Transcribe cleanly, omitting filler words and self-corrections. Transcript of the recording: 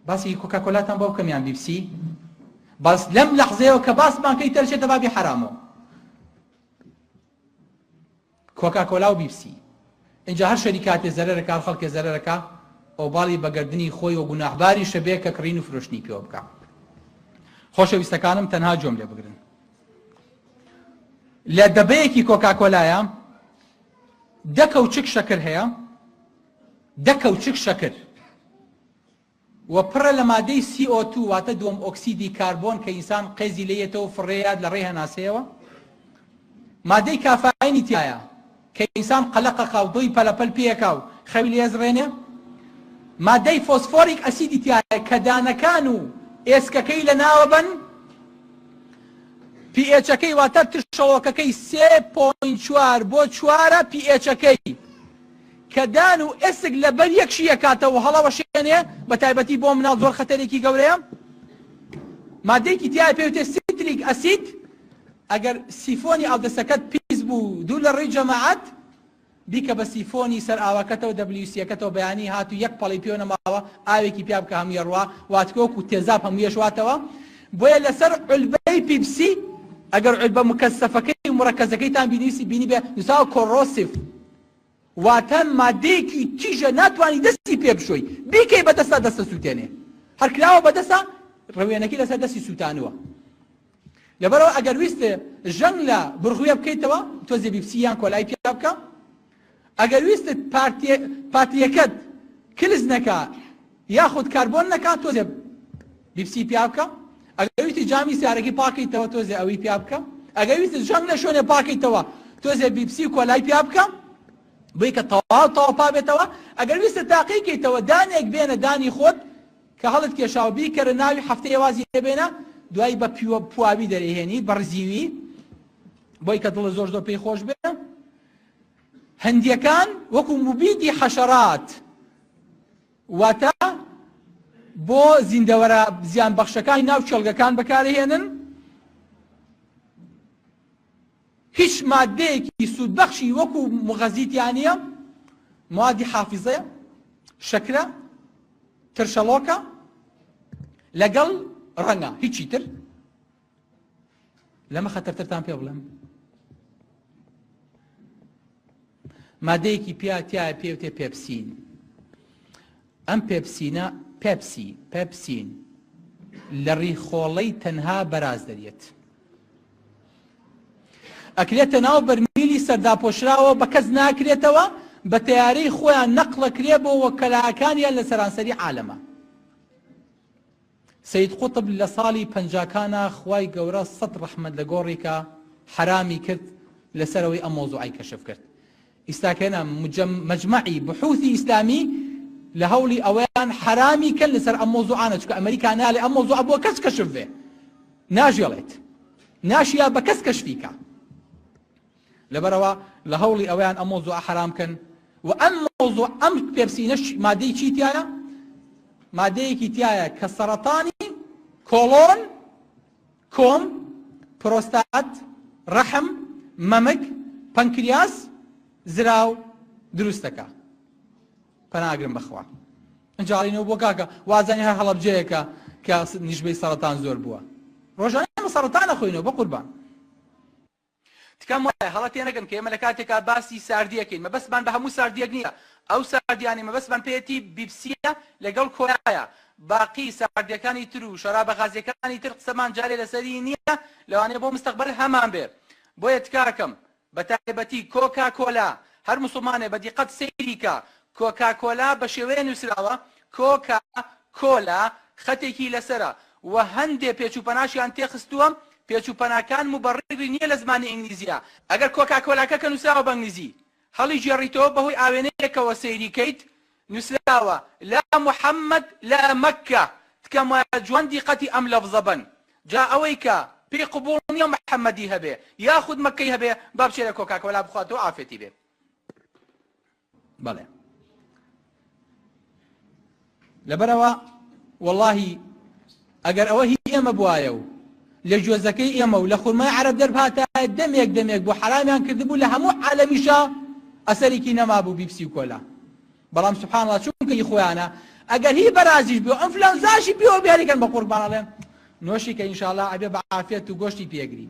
باسی کۆکاکۆلاتان بۆ بکەمیان بیبسی باس لەم لەحزەیەوە کە باسمان کەی تەرچێتە بابی حرامەوە کۆکاکۆلا و بیبسی اینجا هەر شەریکاتێ زەرەرەکە خەڵکێ زەرەرەکە ئەو باڵی بەگەردنی خۆی و گوناحباری شەبێ کە کڕین و فرۆشتنی پێوە بکە خۆشەویستەکانم تەنها جۆم لێ بگرن لە دەبەیەکی کۆکاکۆلایە دەکەوچک شەکر هەیە دەکەوچک شەکر و پڕە لە مادەی CO2 واتە دووەم ئۆکسیدی کاربۆن کە ئینسان قێزی لێیەتەوە فڕێیات لە ڕێ هەناسەیەوە مادەی کافاینی تایە کە ئینسان قەلەقەقا و دۆی پەلەپەل پێیەکا و خەوی لێزڕێنێ مادەی فۆسفۆریک ئەسیدی تایە کە دانەکان و ئێسکەکەی لە ناوە بن پێچەکەی واتە ترشەوەکەکەی 3.4 بۆ 4 پێچەکەی کە دان و ئێسک لەبەر یەکشی یەکاتەوە هەڵەوە شوێنێ بە تایبەتی بۆ مناڵ زۆر خەتەرێکی گەورەیە مادەیەکی تایە پێوتێ سیتریک ئەسید ئەگەر سیفۆنی ئاودەسەکەت پیس بوو دوو لە ڕێی جەماعەت بیکە بە سیفۆنی سەر ئاوەکەتەوە WC-ەکەتەوە بەیانی هات و یەک پەڵی پێوە نەماوە ئاوێکی پیا بکە هەمووی ڕوا واتکۆک و تێزاب هەموویە شواتەوە بۆیە لەسەر عولبەی پیپسی ئەگەر عولبە مکەسەفەکەی و مڕەکەزەکەیتان بینی بێ نووساوە کۆڕۆسیف واتە مادەیەکی تیژە ناتوانانی دەستی پێ بشۆی بیکەی بەدەستا دەستە سووتێنێ هەرکراوە بەدەستا ڕەوێنەکەی لەسەر دەستی سووتانوە لەبەرەوە ئەگەر ویستێ ژەنگ لە برغویە بکەیتەوە تۆزێ بیبسییان کۆلای پیا بکە ئەگەر ویستت پاتریەکەت کلز نەکا یاخود کاربۆن نەکا تۆزێ بیبسی پیا بکە ئەگەر ویستی جامی سیارەکەی پاکەیتەوە تۆزێ ئەوەی پیا بکە ئەگەر ویستت ژەنگ لە شوێنێ پاکەیتەوە تۆزێ بیبسی کۆلای پیا بکە بۆی کە تەواو پا بێتەوە ئەگەر ویستت تاقیکەیتەوە دانێک بێنە دانی خۆت کە هەڵت کێشاوە بیکەرە ناوی هەفتەیە وازی هێبێنە دوای بە پواوی دەرێهێنی بەڕزیوی بۆی کە دڵە زۆر پێی خۆش بێ هەندیەکان وەکو موبیدی حەشەرات واتە بۆ زیندەوەرە زیان بەخشەکانی ناو چێڵگەکان بەکارهێنن هیچ مادەیەکی سوودبەخشی وەکو مغەزیتیانە موادی حافظەیە شەکرە ترشەڵۆکە لەگەڵ ڕەنگە هیچی تر لەمە خەتەرترتان پێ بڵێم مادەیەکی پیاتیایە پێوتێ پێپسین ئەم پێپسینە پێپسین لە ڕیخۆڵەی تەنها بەراز دەرێت ئەکرێتە ناو بەرمیلی سەرداپۆشراوە بە کەس ناکرێتەوە بە تەیارەی خۆیان نەقڵەکرێ بۆ وەکەلاکانیان لە سەرانسەری عالەمە سەید قوتب لە ساڵی پەنجاکانە خوای گەورە سەد ڕەحمەت لە گۆڕێکە حرامی کرد لەسەرەوەی ئەم مۆزوعی کەشف کرد ئیستاکەنە مەجمەعی بحوثی ئیسلامی لە هەوڵی ئەوەیان حرامی کرد لەسەر ئەم مۆزوعانە چونکە ئەمریکا نالێ ئەم مۆزوع بۆ کەس کەشف بێ ناژێڵێت ناشیا بە کەس کەشفیکە لەبەرەوە لە هەوڵی ئەوەیان ئەم مۆزوع حرامکەن و ئەم مۆزوع ئەم پێپسینەش مادەی چی تایە مادەیەکی تایە کە سەرەتانی کۆڵۆن کۆم پرۆستات ڕەحم مەمک پەنکریاس زراو دروستەکە پەناگرم بەخوا ئەنجاڵینەوە بۆ کاکە وازانی هەر هەڵەبجەیەکە کە نیشبەی سەرەتان زۆر بووە ڕۆژانە ئێمە سەرەتان نەخۆینەوە بە قوربان تکەم وایە هەڵە تێ نەکەن کە ئێمە لە کاتێکا باسی ساردیەکەین مەبەستمان بە هەموو ساردیەک نییە ئەو ساردیانی مەبەستمان پێیەتی بیبسیە لەگەڵ کۆلایە باقی ساردیەکانی تر و شەرابە غازیەکانی تر قسەمان جارێ لەسەری نییە لەوانەیە بۆ مستەقبەل هەمان بێ بۆیە تکاکەم بە تایبەتی کۆکا کۆلا هەر مسلمانێ بە دیقەت سەیریکە کۆکا کۆلا بە شێوەیە نووسراوە کۆکا کۆلا خەتێکی لەسرە و هەندێ پێچوپەناشیان تێخستووە پێچوپەناکان مبەڕیری نییە لە زمانی ئینگلیزیە ئەگەر کۆکا کۆلاکە کە نووسراوە بە ئینگلیزی هەڵی جێڕیتەوە بەهۆی ئاوێنەیەکەوە سەیریکەیت نووسراوە لا محەممەد لا مەکە تکەم وایە جوان دیقەتی ئەم لەفزە بن جا ئەوەی کە پێی قبوڵ نییە محەممەدی هەبێ یاخود مەکەی هەبێ با بچێرە کۆکا کۆلا بخواتەوە ئافێتی بێ بەڵێ لەبەرەوە وەڵڵاهی ئەگەر ئەوە هی ئێمە بوایە و لە جۆزەکەی ئێمە و لە خورمای عەرەب دەربهاتە دەمێک بۆ حرامیان کردبوو لە هەموو عالەمیشە ئەسەرێکی نەمابوو بیبسی و کۆلا بەڵام سوبحان الله چونکە خۆیانە ئەگەر هی بەرازیش بێ ئەنفلەنزاشی پێوە بیاریکەن بە قوربانەڵێن نوۆشی کە ئینشاءالله ئەبێ بە عافیەت و گۆشتی پێگری